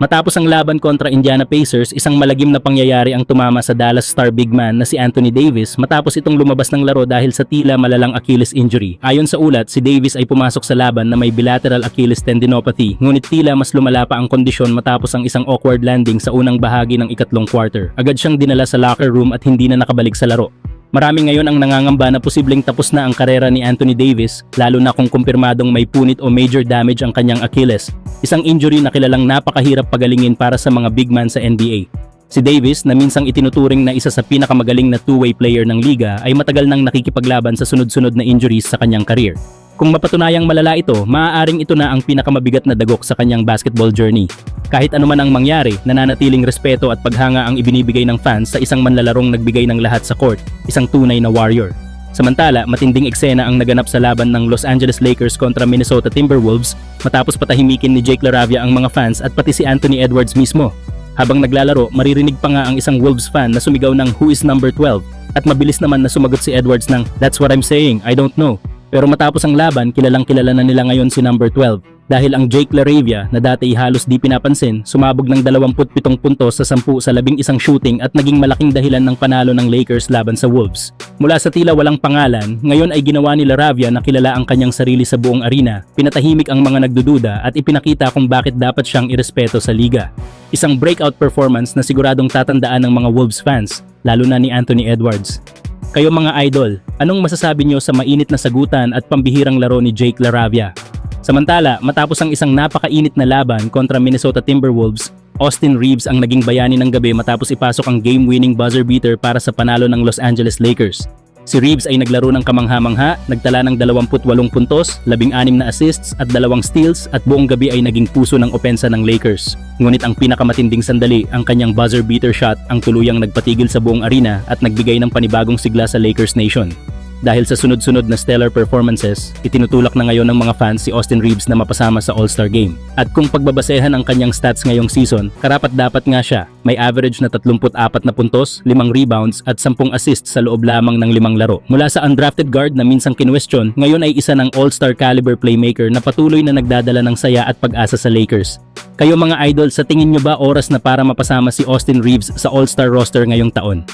Matapos ang laban kontra Indiana Pacers, isang malagim na pangyayari ang tumama sa Dallas Star big man na si Anthony Davis matapos itong lumabas ng laro dahil sa tila malalang Achilles injury. Ayon sa ulat, si Davis ay pumasok sa laban na may bilateral Achilles tendinopathy, ngunit tila mas lumala pa ang kondisyon matapos ang isang awkward landing sa unang bahagi ng ikatlong quarter. Agad siyang dinala sa locker room at hindi na nakabalik sa laro. Marami ngayon ang nangangamba na posibleng tapos na ang karera ni Anthony Davis, lalo na kung kumpirmadong may punit o major damage ang kanyang Achilles, isang injury na kilalang napakahirap pagalingin para sa mga big man sa NBA. Si Davis, na minsang itinuturing na isa sa pinakamagaling na two-way player ng liga, ay matagal nang nakikipaglaban sa sunod-sunod na injuries sa kanyang career. Kung mapatunayang malala ito, maaaring ito na ang pinakamabigat na dagok sa kanyang basketball journey. Kahit anuman ang mangyari, nananatiling respeto at paghanga ang ibinibigay ng fans sa isang manlalarong nagbigay ng lahat sa court, isang tunay na warrior. Samantala, matinding eksena ang naganap sa laban ng Los Angeles Lakers kontra Minnesota Timberwolves matapos patahimikin ni Jake LaRavia ang mga fans at pati si Anthony Edwards mismo. Habang naglalaro, maririnig pa nga ang isang Wolves fan na sumigaw ng "Who is number 12?" at mabilis naman na sumagot si Edwards ng "That's what I'm saying, I don't know." Pero matapos ang laban, kilalang-kilala na nila ngayon si number 12 dahil ang Jake LaRavia na dati halos di pinapansin, sumabog ng 27 puntos sa 10 sa 11 shooting at naging malaking dahilan ng panalo ng Lakers laban sa Wolves. Mula sa tila walang pangalan, ngayon ay ginawa ni LaRavia na kilala ang kanyang sarili sa buong arena, pinatahimik ang mga nagdududa at ipinakita kung bakit dapat siyang irespeto sa liga. Isang breakout performance na siguradong tatandaan ng mga Wolves fans, lalo na ni Anthony Edwards. Kayo mga idol, anong masasabi nyo sa mainit na sagutan at pambihirang laro ni Jake LaRavia? Samantala, matapos ang isang napakainit na laban kontra Minnesota Timberwolves, Austin Reeves ang naging bayani ng gabi matapos ipasok ang game-winning buzzer beater para sa panalo ng Los Angeles Lakers. Si Reeves ay naglaro ng kamangha-mangha, nagtala ng 28 puntos, 16 na assists at 2 steals at buong gabi ay naging puso ng opensa ng Lakers. Ngunit ang pinakamatinding sandali, ang kanyang buzzer beater shot ang tuluyang nagpatigil sa buong arena at nagbigay ng panibagong sigla sa Lakers Nation. Dahil sa sunod-sunod na stellar performances, itinutulak na ngayon ng mga fans si Austin Reeves na mapasama sa All-Star Game. At kung pagbabasehan ang kanyang stats ngayong season, karapat-dapat nga siya. May average na 34 na puntos, 5 rebounds at 10 assists sa loob lamang ng 5 laro. Mula sa undrafted guard na minsang kinwestiyon, ngayon ay isa ng All-Star caliber playmaker na patuloy na nagdadala ng saya at pag-asa sa Lakers. Kayo mga idol, sa tingin nyo ba oras na para mapasama si Austin Reeves sa All-Star roster ngayong taon?